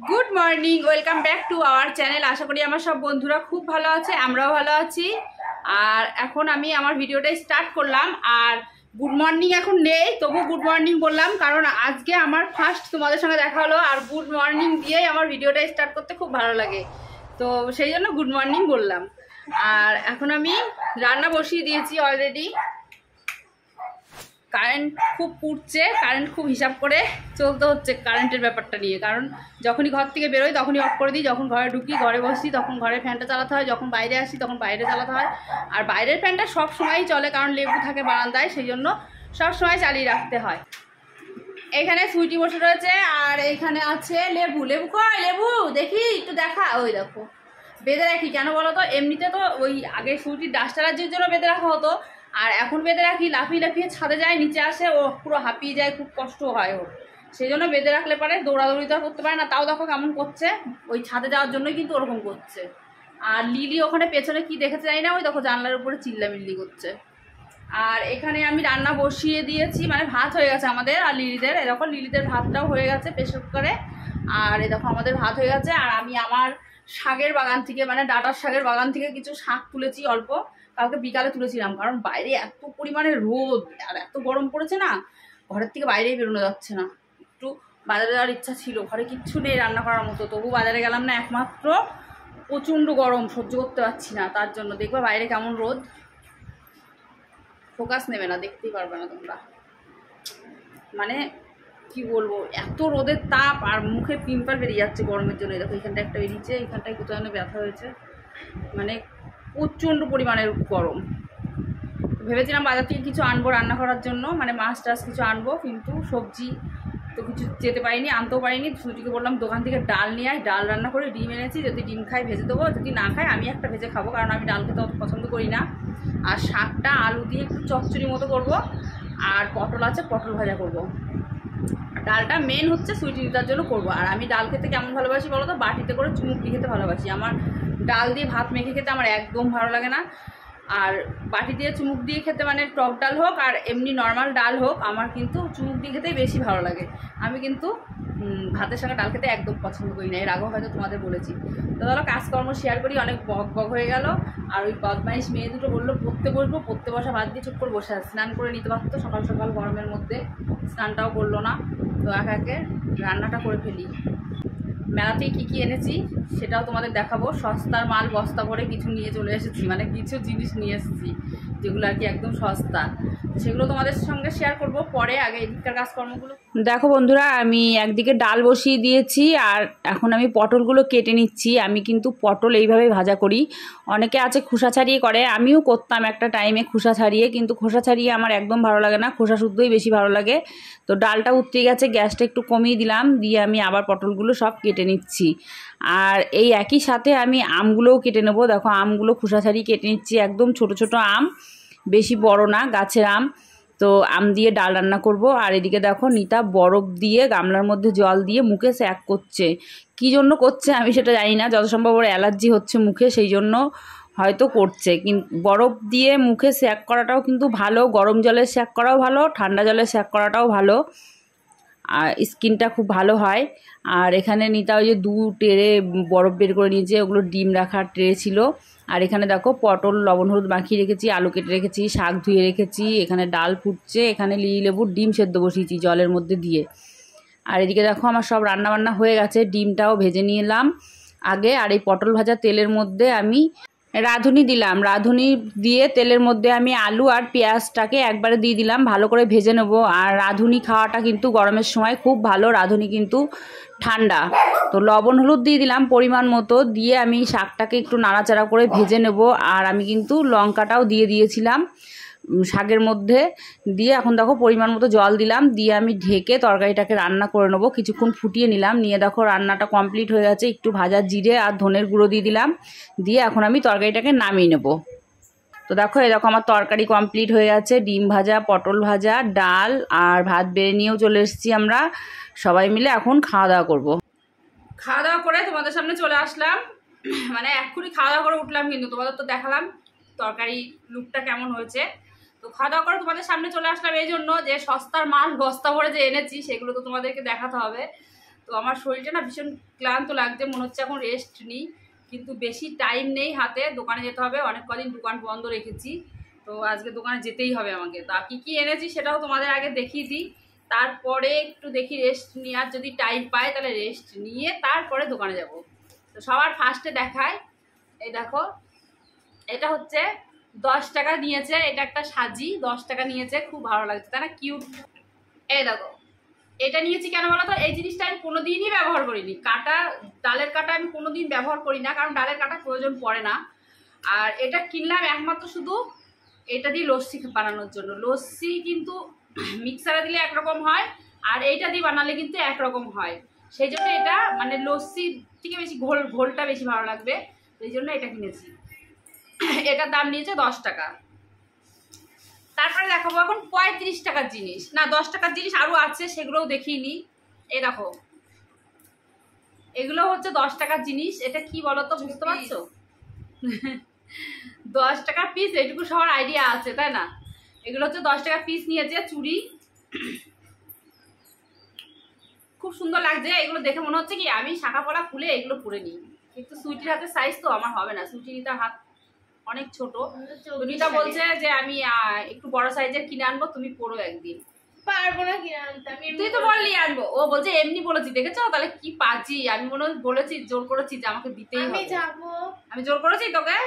Good morning, welcome back to our channel. আশা করি আমার সব বন্ধুরা খুব ভালো আছে, আমরাও ভালো আছি। আর এখন আমি আমার ভিডিওটা স্টার্ট করলাম। আর গুড মর্নিং এখন নেই, তবু গুড মর্নিং বললাম, কারণ আজকে আমার ফার্স্ট তোমাদের সঙ্গে দেখা হলো। আর গুড মর্নিং দিয়েই আমার ভিডিওটা স্টার্ট করতে খুব ভালো লাগে, তো সেই জন্য গুড মর্নিং বললাম। আর এখন আমি রান্না বসিয়ে দিয়েছি অলরেডি। কারেন্ট খুব পুড়ছে, কারেন্ট খুব হিসাব করে চলতে হচ্ছে কারেন্টের ব্যাপারটা নিয়ে। কারণ যখনই ঘর থেকে বেরোই তখনই অফ করে দিই, যখন ঘরে ঢুকি ঘরে বসি তখন ঘরের ফ্যানটা চালাতে হয়, যখন বাইরে আসি তখন বাইরে চালাতে হয়। আর বাইরের ফ্যানটা সব সময়ই চলে, কারণ লেবু থাকে বারান্দায়, সেই জন্য সব সময় চালিয়ে রাখতে হয়। এখানে সুইটি বসে রয়েছে, আর এইখানে আছে লেবু। লেবু কয়? লেবু দেখি একটু দেখা। ওই দেখো বেঁধে রাখি, কেন বলো তো? এমনিতে তো ওই আগে সুইটির ডাস্টারাজের জন্য বেঁধে রাখা হতো, আর এখন বেঁধে রাখি লাফিয়ে লাফিয়ে ছাদে যায়, নিচে আসে, ও পুরো হাঁপিয়ে যায়, খুব কষ্ট হয় ওর। সেই জন্য বেঁধে রাখলে পারে দৌড়াদৌড়ি তো আর করতে পারে না। তাও দেখো কেমন করছে, ওই ছাদে যাওয়ার জন্যই কিন্তু ওরকম করছে। আর লিলি ওখানে পেছনে কি দেখেছে জানি না, ওই দেখো জানলার উপরে চিল্লামিল্লি করছে। আর এখানে আমি রান্না বসিয়ে দিয়েছি, মানে ভাত হয়ে গেছে আমাদের আর লিলিদের। এরকম লিলিদের ভাতটাও হয়ে গেছে প্রেসার কুকারে, আর এ দেখো আমাদের ভাত হয়ে গেছে। আর আমি আমার শাকের বাগান থেকে, মানে ডাঁটার শাকের বাগান থেকে কিছু শাক তুলেছি অল্প, কালকে বিকালে তুলেছিলাম। কারণ বাইরে এত পরিমাণে রোদ আর এত গরম পড়েছে না, ঘরের থেকে বাইরেই বেরোনো যাচ্ছে না। একটু বাজারে যাওয়ার ইচ্ছা ছিল, ঘরে কিচ্ছু নেই রান্না করার মতো, তবু বাজারে গেলাম না, একমাত্র প্রচণ্ড গরম সহ্য করতে পারছি না, তার জন্য। দেখবা বাইরে কেমন রোদ, ফোকাস নেবে না, দেখতেই পারবে না তোমরা। মানে কি বলবো, এত রোদের তাপ, আর মুখে পিম্পল বেরিয়ে যাচ্ছে গরমের জন্য। দেখো এখানটা একটা বেরিয়েছে, এখানটায় কোথাও যেন ব্যথা হয়েছে, মানে প্রচণ্ড পরিমাণের গরম। ভেবেছিলাম বাজার থেকে কিছু আনবো রান্না করার জন্য, মানে মাছ টাছ কিছু আনবো, কিন্তু সবজি তো কিছু যেতে পারিনি, আনতেও পারিনি। সুজিকে বললাম দোকান থেকে ডাল নিয়ে আয়, ডাল রান্না করে ডিম এনেছি, যদি ডিম খাই ভেজে দেবো, যদি না খাই আমি একটা ভেজে খাবো, কারণ আমি ডাল খেতে অত পছন্দ করি না। আর শাকটা আলু দিয়ে একটু চচ্চড়ি মতো করবো, আর পটল আছে পটল ভাজা করবো। ডালটা মেন হচ্ছে সুইটি দিদার জন্য করবো। আর আমি ডাল খেতে কেমন ভালোবাসি বলো তো? বাটিতে করে চুমুক দিয়ে খেতে ভালোবাসি। আমার ডাল দিয়ে ভাত মেখে খেতে আমার একদম ভালো লাগে না। আর বাটি দিয়ে চুমুক দিয়ে খেতে, মানে টক ডাল হোক আর এমনি নর্মাল ডাল হোক, আমার কিন্তু চুমুক দিয়ে খেতেই বেশি ভালো লাগে। আমি কিন্তু ভাতের সঙ্গে ডাল খেতে একদম পছন্দ করি না, এর আগেও হয়তো তোমাদের বলেছি। তো ধরো কাজকর্ম শেয়ার করি, অনেক বক বক হয়ে গেল। আর ওই বদমাইশ মেয়ে দুটো বললো পড়তে বসবো, পড়তে বসা বাদ দিয়ে চুপ করে বসে আছে। স্নান করে নিতে পারতো সকাল সকাল গরমের মধ্যে, স্নানটাও করলো না। তো একা একে রান্নাটা করে ফেলি। মেলাতে কী কী এনেছি সেটাও তোমাদের দেখাবো। সস্তার মাল বস্তা ভরে কিছু নিয়ে চলে এসেছি, মানে কিছু জিনিস নিয়ে এসেছি যেগুলো আর কি একদম সস্তা, সেগুলো তোমাদের সঙ্গে শেয়ার করব পরে। আগে এদিককার কাজকর্মগুলো দেখো বন্ধুরা। আমি একদিকে ডাল বসিয়ে দিয়েছি, আর এখন আমি পটলগুলো কেটে নিচ্ছি। আমি কিন্তু পটল এইভাবেই ভাজা করি, অনেকে আছে খোসা ছাড়িয়ে করে, আমিও করতাম একটা টাইমে খোসা ছাড়িয়ে, কিন্তু খোসা ছাড়িয়ে আমার একদম ভালো লাগে না, খোসা শুদ্ধই বেশি ভালো লাগে। তো ডালটা উতরে গেছে, গ্যাসটা একটু কমিয়ে দিলাম, দিয়ে আমি আবার পটলগুলো সব কেটে নিচ্ছি। আর এই একই সাথে আমি আমগুলোও কেটে নেবো। দেখো আমগুলো খোসা ছাড়িয়ে কেটে নিচ্ছি, একদম ছোট ছোট আম, বেশি বড় না, গাছের আম। তো আম দিয়ে ডাল রান্না করব। আর এদিকে দেখো নিতা বরফ দিয়ে গামলার মধ্যে জল দিয়ে মুখে স্যাক করছে। কি জন্য করছে আমি সেটা জানি না, যত সম্ভব ওর অ্যালার্জি হচ্ছে মুখে, সেই জন্য হয়তো করছে। কিন্তু বরফ দিয়ে মুখে স্যাক করাটাও কিন্তু ভালো, গরম জলের স্যাক করাও ভালো, ঠান্ডা জলের স্যাক করাটাও ভালো, আর স্কিনটা খুব ভালো হয়। আর এখানে নিতা ওই যে 2 ট্রে বরফ বের করে নিয়েছে, ওগুলো ডিম রাখার ট্রে ছিল। আর এখানে দেখো পটল লবণ হলুদ মাখিয়ে রেখেছি, আলু কেটে রেখেছি, শাক ধুয়ে রেখেছি, এখানে ডাল ফুটছে, এখানে লিলি লেবুর ডিম সেদ্ধ বসিয়েছি জলের মধ্যে দিয়ে। আর এদিকে দেখো আমার সব রান্নাবান্না হয়ে গেছে, ডিমটাও ভেজে নিলাম আগে। আর এই পটল ভাজা তেলের মধ্যে আমি রাঁধুনি দিলাম, রাঁধুনি দিয়ে তেলের মধ্যে আমি আলু আর পেঁয়াজটাকে একবারে দিয়ে দিলাম, ভালো করে ভেজে নেব। আর রাঁধুনি খাওয়াটা কিন্তু গরমের সময় খুব ভালো, রাঁধুনি কিন্তু ঠান্ডা। তো লবণ হলুদ দিয়ে দিলাম পরিমাণ মতো, দিয়ে আমি শাকটাকে একটু নাড়াচাড়া করে ভেজে নেব। আর আমি কিন্তু লঙ্কাটাও দিয়ে দিয়েছিলাম শাকের মধ্যে, দিয়ে এখন দেখো পরিমাণ মতো জল দিলাম, দিয়ে আমি ঢেকে তরকারিটাকে রান্না করে নেবো। কিছুক্ষণ ফুটিয়ে নিলাম, নিয়ে দেখো রান্নাটা কমপ্লিট হয়ে গেছে। একটু ভাজা জিরে আর ধনের গুঁড়ো দিয়ে দিলাম, দিয়ে এখন আমি তরকারিটাকে নামিয়ে নেব। তো দেখো এরকম আমার তরকারি কমপ্লিট হয়ে গেছে, ডিম ভাজা, পটল ভাজা, ডাল আর ভাত বেড়ে নিয়েও চলে এসেছি আমরা সবাই মিলে। এখন খাওয়া দাওয়া করবো। খাওয়া দাওয়া করে তোমাদের সামনে চলে আসলাম, মানে এক্ষুনি খাওয়া দাওয়া করে উঠলাম, কিন্তু তোমাদের তো দেখালাম তরকারি লুকটা কেমন হয়েছে। তো খাওয়া দাওয়া করে তোমাদের সামনে চলে আসলাম এই জন্য যে সস্তার মাল বস্তা ভরে যে এনেছি সেগুলো তো তোমাদেরকে দেখাতে হবে। তো আমার শরীরটা না ভীষণ ক্লান্ত লাগছে, মনে হচ্ছে এখন রেস্ট নিই, কিন্তু বেশি টাইম নেই হাতে, দোকানে যেতে হবে, অনেক কদিন দোকান বন্ধ রেখেছি, তো আজকে দোকানে যেতেই হবে আমাকে। তা কী কী এনেছি সেটাও তোমাদের আগে দেখিয়ে দিই, তারপরে একটু দেখি রেস্ট নেওয়ার যদি টাইম পাই তাহলে রেস্ট নিয়ে তারপরে দোকানে যাব। তো সবার ফার্স্টে দেখায়, এই দেখো এটা হচ্ছে 10 টাকা নিয়েছে, এটা একটা সাজি 10 টাকা নিয়েছে, খুব ভালো লাগছে তাই না, কিউট। এই দেখো এটা নিয়েছি কেন বলো তো, এই জিনিসটা আমি কোনোদিনই ব্যবহার করিনি, কাটা ডালের কাটা আমি কোনোদিন ব্যবহার করি না, কারণ ডালের কাটা প্রয়োজন পড়ে না। আর এটা কিনলাম একমাত্র শুধু এটা দিয়ে লস্যি বানানোর জন্য। লস্যি কিন্তু মিক্সারে দিলে একরকম হয়, আর এইটা দিয়ে বানালে কিন্তু একরকম হয়, সেই জন্য এটা মানে লস্যির থেকে বেশি ঘোলটা বেশি ভালো লাগবে, সেই জন্য এটা কিনেছি। এটার দাম নিয়েছে 10 টাকা। তারপরে দেখাবো এখন 35 টাকার জিনিস, না 10 টাকার জিনিস আরও আছে, সেগুলোও দেখিয়ে নিই। এই দেখো এগুলো হচ্ছে 10 টাকার জিনিস, এটা কি বলো তো, বুঝতে পারছো? 10 টাকার পিস, এটুকু সবার আইডিয়া আছে তাই না। এগুলো হচ্ছে 10 টাকা পিস নিয়েছে, চুড়ি খুব সুন্দর লাগছে। এগুলো দেখে মনে হচ্ছে কি আমি শাখা পলা খুলে এগুলো পরে নিই, কিন্তু সুইটির হাতের সাইজ তো আমার হবে না, সুইটির হাত অনেক ছোট। সুনিতা বলছে যে আমি একটু বড় সাইজের কিনে আনবো, তুমি পরো একদিন। পারবো না কিনে আনতে, তুই তো বললি আনবো, ও বলছে এমনি বলেছি, দেখেছো তাহলে কি পাচ্ছি, আমি মনে বলেছি জোর করেছি যে আমাকে দিতেই হবে। আমি জোর করেছি তোকে?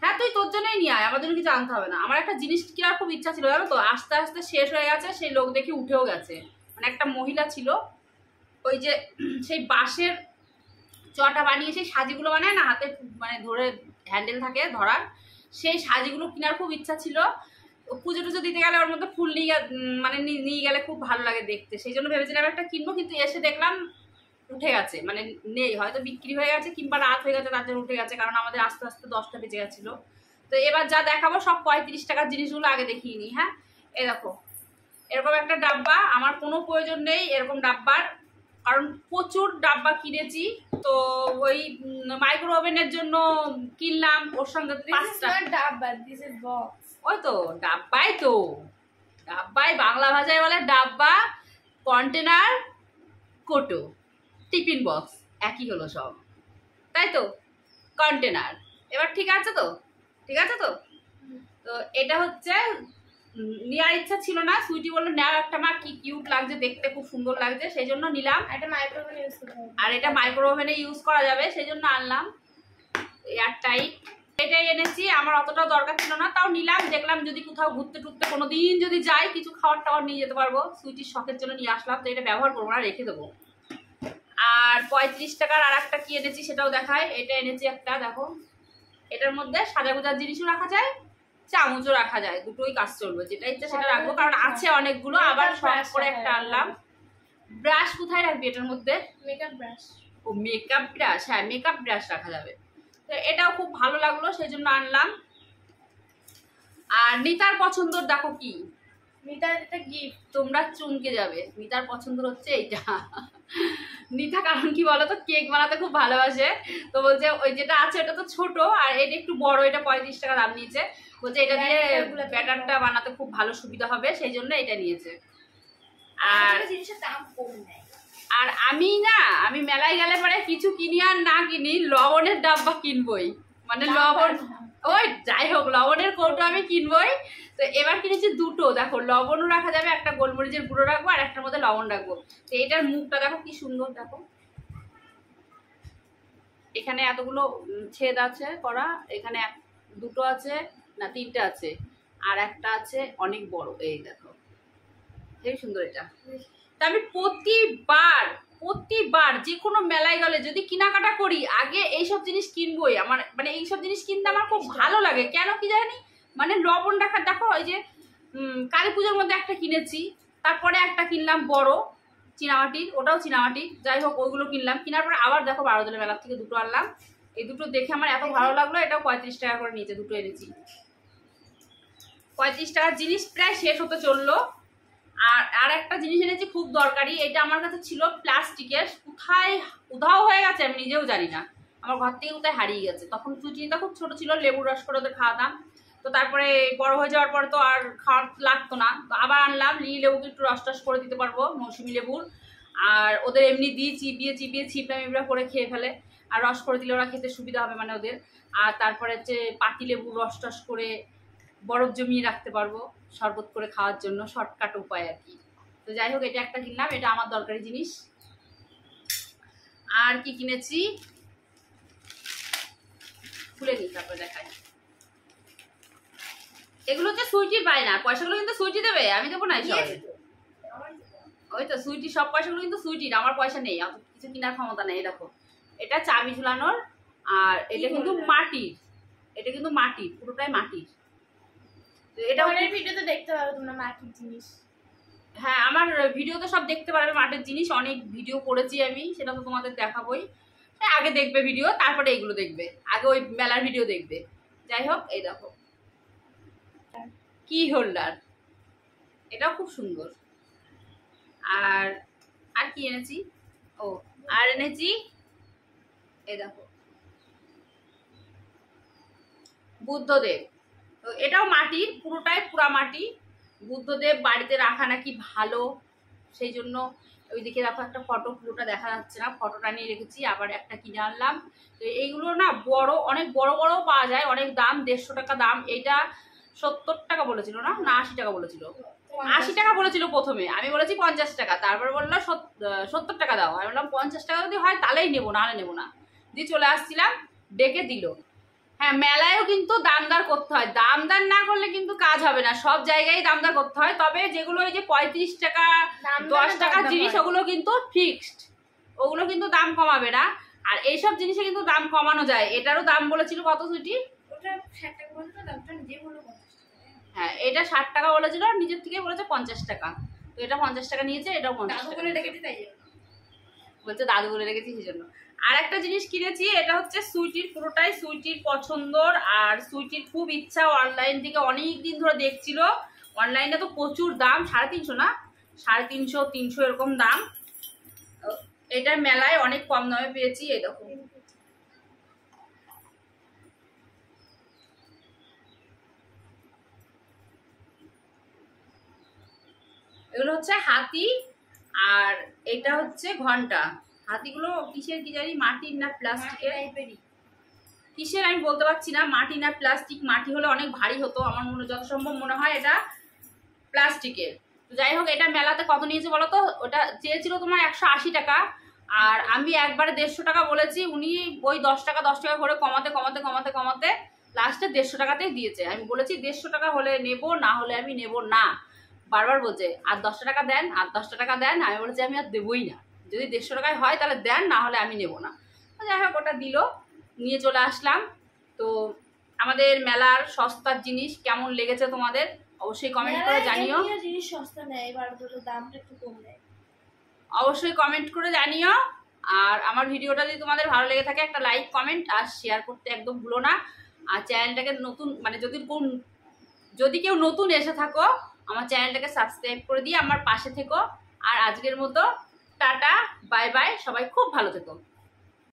হ্যাঁ তুই তোর জন্যই নিয়ে আয়, আমার জন্য কিছু আনতে হবে না। আমার একটা জিনিস কেনার খুব ইচ্ছা ছিল জানো তো, আস্তে আস্তে শেষ হয়ে গেছে, সেই লোক দেখে উঠেও গেছে। মানে একটা মহিলা ছিল, ওই যে সেই বাঁশের চটা বানিয়ে সেই সাজিগুলো বানায় না, হাতে মানে ধরে হ্যান্ডেল থাকে ধরার, সেই সাজিগুলো কেনার খুব ইচ্ছা ছিল। পুজো টুজো দিতে গেলে ওর মধ্যে ফুল নিয়ে মানে নিয়ে গেলে খুব ভালো লাগে দেখতে, সেই জন্য ভেবেছিলাম একটা কিনবো, কিন্তু এসে দেখলাম উঠে গেছে, মানে নেই, হয়তো বিক্রি হয়ে গেছে কিংবা রাত হয়ে গেছে তার জন্য উঠে গেছে, কারণ আমাদের আস্তে আস্তে 10টা বেজে গেছিলো। তো এবার যা দেখাবো সব 35 টাকার জিনিসগুলো আগে দেখিয়ে নিই। হ্যাঁ এ দেখো এরকম একটা ডাব্বা, আমার কোনো প্রয়োজন নেই এরকম ডাব্বার, কারণ প্রচুর ডাব্বা কিনেছি, তো ওই মাইক্রো ওভেনের জন্য কিনলাম, ওর সঙ্গে 5টা ডাব্বা, দিস ইজ বক্স। ওই তো ডাব্বাই, তো ডাব্বাই বাংলা ভাষায় বলে ডাব্বা, কন্টেনার, কোটো, টিফিন বক্স একই হলো সব, তাই তো, কন্টেনার। এবার ঠিক আছে তো, ঠিক আছে তো। তো এটা হচ্ছে নেওয়ার ইচ্ছা ছিল না, সুইটি বললো নেওয়ার একটা, মা কি কিউট লাগছে দেখতে, খুব সুন্দর লাগছে, সেই জন্য নিলাম। এটা মাইক্রোওভেনে ইউজ করতে হবে, আর এটা মাইক্রো ওভেনে ইউজ করা যাবে, সেই জন্য আনলাম। এয়ারটাইট এটাই এনেছি, আমার অতটাও দরকার ছিল না, তাও নিলাম, দেখলাম যদি কোথাও ঘুরতে টুরতে কোনো দিন যদি যাই কিছু খাওয়ার টাওয়ার নিয়ে যেতে পারবো, সুইটির শখের জন্য নিয়ে আসলাম, তো এটা ব্যবহার করবো না, রেখে দেবো। আর 35 টাকার আর একটা কি এনেছি সেটাও দেখায়, এটা এনেছি একটা, দেখো এটার মধ্যে সাজাগোজার জিনিসও রাখা যায়, চামচও রাখা যায়, দুটোই কাজ চলবে, যেটা ইচ্ছা সেটা রাখবো, কারণ আছে অনেকগুলো, আবার শখ করে একটা আনলাম। ব্রাশ কোথায় রাখবি এটার মধ্যে? Makeup brush. ও মেকআপ ব্রাশ, হ্যাঁ মেকআপ ব্রাশ রাখা যাবে, তো এটাও খুব ভালো লাগলো, সেই জন্য আনলাম। আর নিতার পছন্দর দেখো কি, মিতার একটা গিফট, তোমরা চমকে যাবে, নিতার পছন্দ হচ্ছে এইটা। নিতা কারণ কি বলতো, কেক বানাতে খুব ভালোবাসে, তো বলছে ওই যেটা আছে ওটা তো ছোট, আর এটা একটু বড়, এটা 35 টাকা দাম নিয়েছে, বলছে এটা দিয়ে ব্যাটারটা বানাতে খুব ভালো সুবিধা হবে, সেই জন্য এটা নিয়েছে। আর জিনিসের দাম কম নেয়। আর আমি মেলায় গেলে পরে কিছু কিনি আর না কিনি, লবণের ডাব্বা কিনবই, মানে লবণ, ওই যাই হোক লবণের কৌটো আমি কিনবই। তো এবার কিনেছি দুটো, দেখো লবণও রাখা যাবে, একটা গোলমরিচের গুঁড়ো রাখবো আর একটার মধ্যে লবণ রাখবো। তো এটার মুখটা দেখো কি সুন্দর, দেখো এখানে এতগুলো ছেদ আছে করা, এখানে দুটো আছে, না 3টে আছে, আর একটা আছে অনেক বড়, এই দেখো হেবি সুন্দর এটা। তা আমি প্রতিবার যে কোনো মেলায় গেলে যদি কেনাকাটা করি আগে এইসব জিনিস কিনবোই, আমার মানে এইসব জিনিস কিনতে আমার খুব ভালো লাগে, কেন কি জানি, মানে লবণ রাখার, দেখো ওই যে কালী পুজোর মধ্যে একটা কিনেছি, তারপরে একটা কিনলাম বড় চীনামাটির, ওটাও চীনামাটির, যাই হোক ওইগুলো কিনলাম, কেনার পরে আবার দেখো বারোদলের মেলার থেকে দুটো আনলাম, এই দুটো দেখে আমার এত ভালো লাগলো, এটাও 35 টাকা করে নিয়েছে, দুটো এনেছি। 35 টাকার জিনিস প্রায় শেষ হতে চললো। আর একটা জিনিস এনেছি খুব দরকারি, এটা আমার কাছে ছিল প্লাস্টিকের, কোথায় উধাও হয়ে গেছে আমি নিজেও জানি না, আমার ঘর থেকে কোথায় হারিয়ে গেছে, তখন সুচিটা খুব ছোট ছিল, লেবুর রস করে ওদের খাওয়াতাম, তো তারপরে বড় হয়ে যাওয়ার পরে তো আর খাওয়ার লাগতো না, তো আবার আনলাম, লিলি লেবুকে একটু রস টস করে দিতে পারবো, মৌসুমি লেবুর। আর ওদের এমনি দিই চিবিয়ে চিবিয়ে ছিপড়া মিবড়া করে খেয়ে ফেলে, আর রস করে দিলে ওরা খেতে সুবিধা হবে মানে ওদের। আর তারপরে হচ্ছে পাতিলেবু রস টস করে বরফ জমিয়ে রাখতে পারবো শরবত করে খাওয়ার জন্য, শর্টকাট উপায় আর কি। তো যাই হোক, এটা একটা কিনলাম, এটা আমার দরকারি জিনিস। আর কি কিনেছি খুলে নিই তারপরে দেখাই। এগুলো হচ্ছে সুইটির বায়না, পয়সাগুলো কিন্তু সুইটি দেবে, আমি দেবো না সব। ওই তো সুইটি, সব পয়সাগুলো কিন্তু সুইটির, আমার পয়সা নেই, অত কিছু কেনার ক্ষমতা নেই। দেখো এটা চাবি ঝুলানোর, আর এটা কিন্তু মাটির, এটা কিন্তু মাটির, পুরোটাই মাটির। এটা ভিডিওতে দেখতে পাবে তোমরা মাটির জিনিস। হ্যাঁ, আমার ভিডিওতে সব দেখতে পারবে মাটির জিনিস, অনেক ভিডিও করেছি আমি, সেটা তো তোমাদের দেখাবোই। আগে দেখবে ভিডিও, তারপরে এইগুলো দেখবে, আগে ওই মেলার ভিডিও দেখবে। যাই হোক, এই দেখো কি হোল্ডার, এটাও খুব সুন্দর। আর আর কি এনেছি, ও আর এনেছি এই দেখো বুদ্ধদেব। তো এটাও মাটির, পুরোটাই পুরা মাটি। বুদ্ধদেব বাড়িতে রাখা নাকি ভালো, সেই জন্য ওই দিকে দেখো একটা ফটো, পুরোটা দেখা যাচ্ছে না, ফটোটা নিয়ে রেখেছি। আবার একটা কিনে আনলাম। তো এইগুলো না বড়, অনেক বড় বড় পাওয়া যায়, অনেক দাম, 150 টাকা দাম। এইটা 70 টাকা বলেছিল না 80 টাকা বলেছিল, 80 টাকা বলেছিল প্রথমে, আমি বলেছি 50 টাকা, তারপরে বললো 70 টাকা দাও। আমি বললাম 50 টাকা যদি হয় তাহলেই নেবো, নাহলে নেবো না। দিয়ে চলে আসছিলাম, ডেকে দিল। হ্যাঁ, মেলায়ও কিন্তু দামদার করতে হয়, দামদার না করলে কিন্তু কাজ হবে না, সব জায়গায় দামদার করতে হয়। তবে যেগুলো ওই যে 35 টাকা 10 টাকার জিনিস, ওগুলো কিন্তু ফিক্সড, ওগুলো কিন্তু দাম কমাবে না। আর এইসব জিনিসে কিন্তু দাম কমানো যায়। এটারও দাম বলেছিল কত সুইটি? ওটা 60 টাকা বলতো, দামটা নিজে বললো 50 টাকা। হ্যাঁ, এটা 60 টাকা বলেছিল, নিজের থেকে বলেছে 50 টাকা। তো এটা 50 টাকা নিয়েছে, এটাও 50 টাকা বলে রেখেছি, তাই বলছে দাদু বলে রেখেছি সেই জন্য। আর একটা জিনিস কিনেছি, এটা হচ্ছে সুইটির, পুরোটাই সুইটির পছন্দর। আর সুইটির খুব ইচ্ছা, অনলাইন থেকে অনেক দিন ধরে দেখছিল। অনলাইনে তো প্রচুর দাম, 350 না 350 300 এরকম দাম। এটা মেলায় অনেক কম দামে পেয়েছি। এই দেখো এগুলো হচ্ছে হাতি, আর এটা হচ্ছে ঘন্টা। হাতিগুলো কিসের কি জানি, মাটির না প্লাস্টিকের, কিসের আমি বলতে পারছি না, মাটি না প্লাস্টিক। মাটি হলে অনেক ভারী হতো, আমার যত সম্ভব মনে হয় এটা প্লাস্টিকের। যাই হোক, এটা মেলাতে কত নিয়েছে বলো তো? ওটা চেয়েছিল তোমার 180 টাকা, আর আমি একবারে 150 টাকা বলেছি। উনি ওই 10 টাকা করে কমাতে কমাতে কমাতে কমাতে লাস্টে 150 টাকাতেই দিয়েছে। আমি বলেছি 150 টাকা হলে নেব, না হলে আমি নেব না। বারবার বলছে আর 10 টাকা দেন, আর 10 টাকা দেন। আমি বলেছি আমি আর দেবই না, যদি 150 টাকায় হয় তাহলে দেন, না হলে আমি নেব না। যাই হোক, ওটা দিল, নিয়ে চলে আসলাম। তো আমাদের মেলার সস্তার জিনিস কেমন লেগেছে তোমাদের অবশ্যই কমেন্ট করে জানিও। জিনিস সস্তা নেয়, এবার দামটা একটু কম নেয়, অবশ্যই কমেন্ট করে জানিও। আর আমার ভিডিওটা যদি তোমাদের ভালো লেগে থাকে, একটা লাইক কমেন্ট আর শেয়ার করতে একদম ভুলো না। আর চ্যানেলটাকে নতুন, মানে যদি কেউ নতুন এসে থাকো, আমার চ্যানেলটাকে সাবস্ক্রাইব করে দিয়ে আমার পাশে থেকো। আর আজকের মতো টাটা, বাই বাই, সবাই খুব ভালো থেকো।